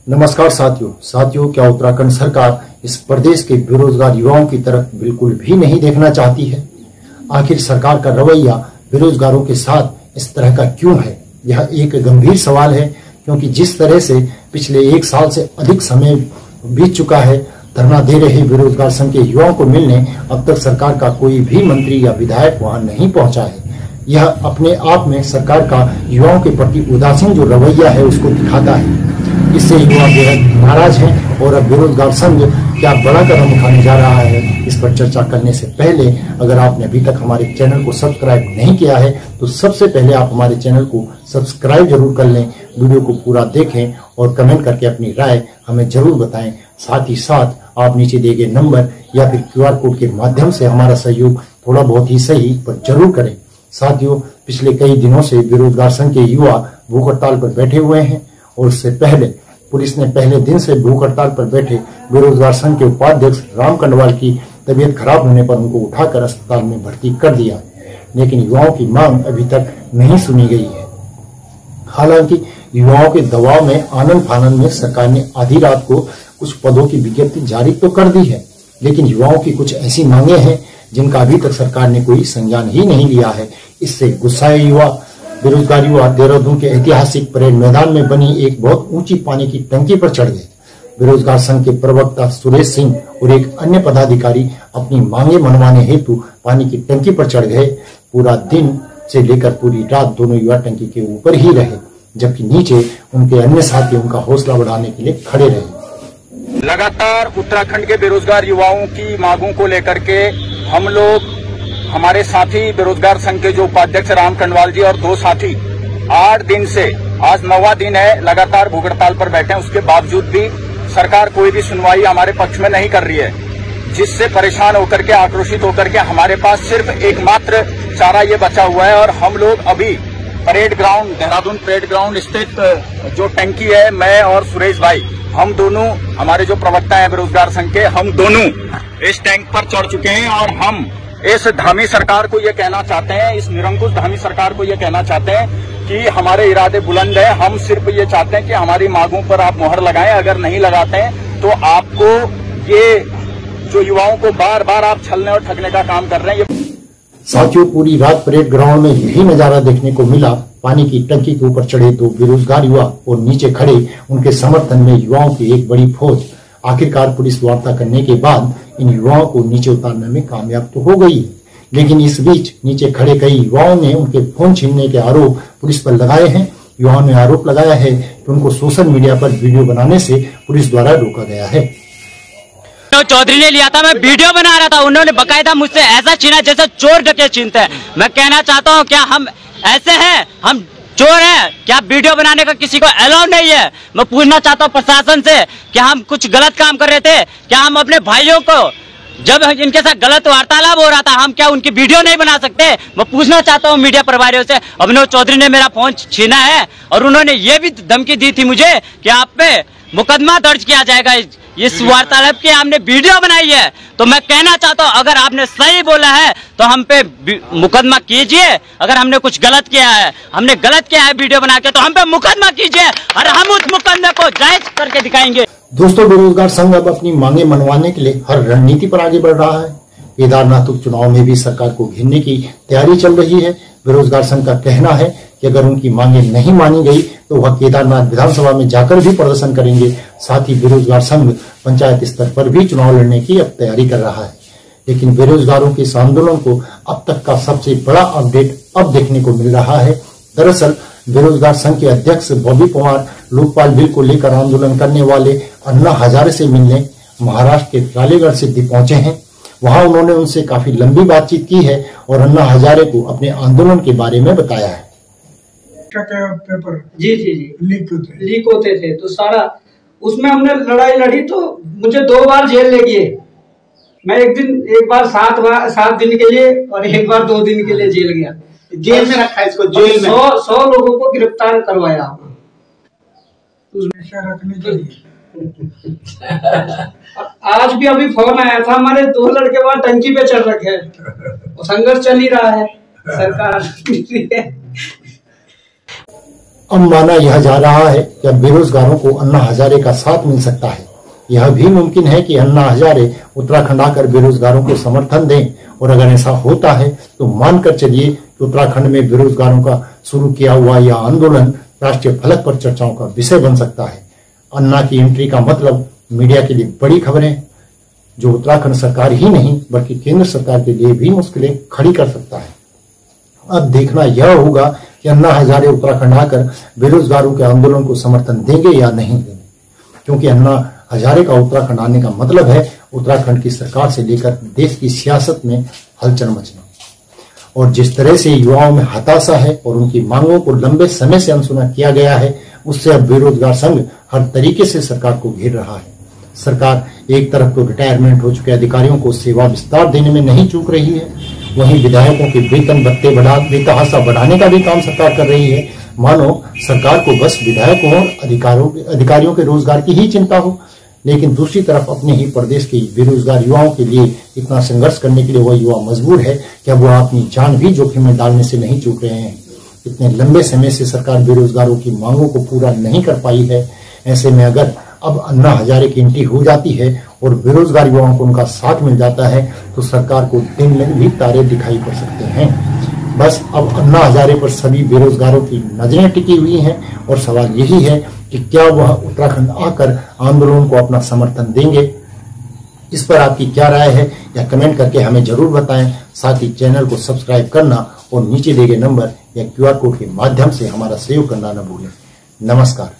नमस्कार साथियों, क्या उत्तराखंड सरकार इस प्रदेश के बेरोजगार युवाओं की तरफ बिल्कुल भी नहीं देखना चाहती है? आखिर सरकार का रवैया बेरोजगारों के साथ इस तरह का क्यों है? यह एक गंभीर सवाल है, क्योंकि जिस तरह से पिछले 1 साल से अधिक समय बीत चुका है, धरना दे रहे बेरोजगार संघ के युवाओं को मिलने अब तक सरकार का कोई भी मंत्री या विधायक वहां नहीं पहुंचा है। यह अपने आप में सरकार का युवाओं के प्रति उदासीन जो रवैया है उसको दिखाता है। इससे युवा बेहद नाराज हैं और अब बेरोजगार संघ क्या बड़ा कदम उठाने जा रहा है, इस पर चर्चा करने से पहले अगर आपने अभी तक हमारे चैनल को सब्सक्राइब नहीं किया है तो सबसे पहले आप हमारे चैनल को सब्सक्राइब जरूर कर लें, वीडियो को पूरा देखें और कमेंट करके अपनी राय हमें जरूर बताएं। साथ ही साथ आप नीचे दिए गए नंबर या फिर QR कोड के माध्यम से हमारा सहयोग थोड़ा बहुत ही सही पर जरूर करें। साथियों, पिछले कई दिनों से बेरोजगार संघ के युवा भूख हड़ताल पर बैठे हुए हैं और उससे पहले पुलिस ने पहले दिन से भूख हड़ताल पर बैठे बेरोजगार संघ के उपाध्यक्ष राम कंडवाल की तबीयत खराब होने पर उनको उठाकर अस्पताल में भर्ती कर दिया, लेकिन युवाओं की मांग अभी तक नहीं सुनी गई है। हालांकि युवाओं के दबाव में आनन फानन में सरकार ने आधी रात को कुछ पदों की विज्ञप्ति जारी तो कर दी है, लेकिन युवाओं की कुछ ऐसी मांगे हैं जिनका अभी तक सरकार ने कोई संज्ञान ही नहीं लिया है। इससे गुस्साए बेरोजगार युवा देहरादून के ऐतिहासिक परेड मैदान में बनी एक बहुत ऊंची पानी की टंकी पर चढ़ गए। बेरोजगार संघ के प्रवक्ता सुरेश सिंह और एक अन्य पदाधिकारी अपनी मांगे मनवाने हेतु पानी की टंकी पर चढ़ गए। पूरा दिन से लेकर पूरी रात दोनों युवा टंकी के ऊपर ही रहे, जबकि नीचे उनके अन्य साथी उनका हौसला बढ़ाने के लिए खड़े रहे। लगातार उत्तराखंड के बेरोजगार युवाओं की मांगों को लेकर के हम लोग, हमारे साथी बेरोजगार संघ के जो उपाध्यक्ष राम कंडवाल जी और 2 साथी 8 दिन से, आज 9वां दिन है, लगातार भूख हड़ताल पर बैठे हैं। उसके बावजूद भी सरकार कोई भी सुनवाई हमारे पक्ष में नहीं कर रही है, जिससे परेशान होकर के, आक्रोशित होकर के हमारे पास सिर्फ एकमात्र चारा ये बचा हुआ है। और हम लोग अभी parade ground, Dehradun parade ground स्थित जो टंकी है, मैं और सुरेश भाई, हम दोनों, हमारे जो प्रवक्ता है बेरोजगार संघ के, हम दोनों इस टैंक पर चढ़ चुके हैं। और हम इस धामी सरकार को ये कहना चाहते हैं, इस निरंकुश धामी सरकार को ये कहना चाहते हैं कि हमारे इरादे बुलंद है। हम सिर्फ ये चाहते हैं कि हमारी मांगों पर आप मोहर लगाएं। अगर नहीं लगाते हैं तो आपको, ये जो युवाओं को बार बार आप छलने और ठगने का काम कर रहे हैं। साथियों, पूरी रात परेड ग्राउंड में यही नजारा देखने को मिला। पानी की टंकी के ऊपर चढ़े 2 बेरोजगार युवा और नीचे खड़े उनके समर्थन में युवाओं की एक बड़ी फौज। आखिरकार पुलिस वार्ता करने के बाद इन युवाओं को नीचे उतारने में कामयाब तो हो गई है, लेकिन इस बीच नीचे खड़े कई युवाओं ने उनके फोन छीनने के आरोप पुलिस पर लगाए हैं। युवाओं ने आरोप लगाया है कि उनको सोशल मीडिया पर वीडियो बनाने से पुलिस द्वारा रोका गया है। चौधरी ने लिया था, मैं वीडियो बना रहा था, उन्होंने बकायदा मुझसे ऐसा छीना जैसे चोर डकैत छीनते हैं। मैं कहना चाहता हूँ, क्या हम ऐसे हैं? हम चोर हैं क्या? वीडियो बनाने का किसी को अलाउ नहीं है। मैं पूछना चाहता हूँ प्रशासन से, क्या हम कुछ गलत काम कर रहे थे? क्या हम अपने भाइयों को, जब इनके साथ गलत वार्तालाप हो रहा था, हम क्या उनकी वीडियो नहीं बना सकते? मैं पूछना चाहता हूँ मीडिया प्रभारियों से। अभिनव चौधरी ने मेरा फोन छीना है और उन्होंने ये भी धमकी दी थी मुझे कि आप पे मुकदमा दर्ज किया जाएगा। इस वार्तालाप की हमने वीडियो बनाई है। तो मैं कहना चाहता हूँ, अगर आपने सही बोला है तो हम पे मुकदमा कीजिए। अगर हमने कुछ गलत किया है, हमने गलत किया है वीडियो बना के, तो हम पे मुकदमा कीजिए और हम उस मुकदमे को जायज करके दिखाएंगे। दोस्तों, बेरोजगार संघ अब अपनी मांगे मनवाने के लिए हर रणनीति पर आगे बढ़ रहा है। केदारनाथ उपचुनाव में भी सरकार को घेरने की तैयारी चल रही है। बेरोजगार संघ का कहना है कि अगर उनकी मांगे नहीं मानी गई तो वह केदारनाथ विधानसभा में जाकर भी प्रदर्शन करेंगे। साथ ही बेरोजगार संघ पंचायत स्तर पर भी चुनाव लड़ने की अब तैयारी कर रहा है। लेकिन बेरोजगारों के इस आंदोलन को अब तक का सबसे बड़ा अपडेट अब देखने को मिल रहा है। दरअसल बेरोजगार संघ के अध्यक्ष बॉबी पवार लोकपाल बिल को लेकर आंदोलन करने वाले अन्ना हजारे से मिलने महाराष्ट्र के रालेगढ़ सिद्धि पहुंचे हैं। वहां उन्होंने उनसे काफी लंबी बातचीत की है और अन्ना हजारे को अपने आंदोलन के बारे में बताया है। पेपर जी लीक होते थे, तो सारा उसमें हमने लड़ाई लड़ी, तो मुझे 2 बार जेल ले गए। मैं एक बार 7 दिन के लिए और एक बार 2 दिन के लिए जेल गया। जेल में रखा है इसको, जेल में 100 लोगों को गिरफ्तार करवाया। उसमें रखने के लिए आज भी अभी फोन आया था, हमारे 2 लड़के वहां टंकी पे चढ़ रखे हैं। संघर्ष चल ही रहा है सरकार। अब माना यह जा रहा है कि अब बेरोजगारों को अन्ना हजारे का साथ मिल सकता है। यह भी मुमकिन है कि अन्ना हजारे उत्तराखंड आकर बेरोजगारों को समर्थन दें, और अगर ऐसा होता है तो मानकर चलिए कि उत्तराखंड में बेरोजगारों का शुरू किया हुआ यह आंदोलन राष्ट्रीय फलक पर चर्चाओं का विषय बन सकता है। अन्ना की एंट्री का मतलब मीडिया के लिए बड़ी खबरें, जो उत्तराखंड सरकार ही नहीं बल्कि केंद्र सरकार के लिए भी मुश्किलें खड़ी कर सकता है। अब देखना यह होगा कि अन्ना हजारे उत्तराखंड आकर बेरोजगारों के आंदोलन को समर्थन देंगे या नहीं देंगे, क्योंकि अन्ना हजारे का उत्तराखंड आने का मतलब है उत्तराखंड की सरकार से लेकर देश की सियासत में हलचल मचना। और जिस तरह से युवाओं में हताशा है और उनकी मांगों को लंबे समय से अनसुना किया गया है, उससे अब बेरोजगार संघ हर तरीके से सरकार को घेर रहा है। सरकार एक तरफ तो रिटायरमेंट हो चुके अधिकारियों को सेवा विस्तार देने में नहीं चूक रही है, वहीं विधायकों के वेतन भत्ते बेतहाशा बढ़ाने का भी काम सरकार कर रही है, मानो सरकार को बस विधायकों और अधिकारियों के रोजगार की ही चिंता हो। लेकिन दूसरी तरफ अपने ही प्रदेश के बेरोजगार युवाओं के लिए इतना संघर्ष करने के लिए वह युवा मजबूर है कि अब वह अपनी जान भी जोखिम में डालने से नहीं चूक रहे हैं। इतने लंबे समय से सरकार बेरोजगारों की मांगों को पूरा नहीं कर पाई है। ऐसे में अगर अब अन्ना हजारे की एंट्री हो जाती है और बेरोजगार युवाओं को उनका साथ मिल जाता है तो सरकार को दिन में भी तारे दिखाई पड़ सकते हैं। बस अब अन्ना हजारे पर सभी बेरोजगारों की नजरें टिकी हुई हैं और सवाल यही है कि क्या वह उत्तराखंड आकर आंदोलन को अपना समर्थन देंगे। इस पर आपकी क्या राय है या कमेंट करके हमें जरूर बताएं। साथ ही चैनल को सब्सक्राइब करना और नीचे दिए गए नंबर या QR कोड के माध्यम से हमारा सहयोग करना न भूलें। नमस्कार।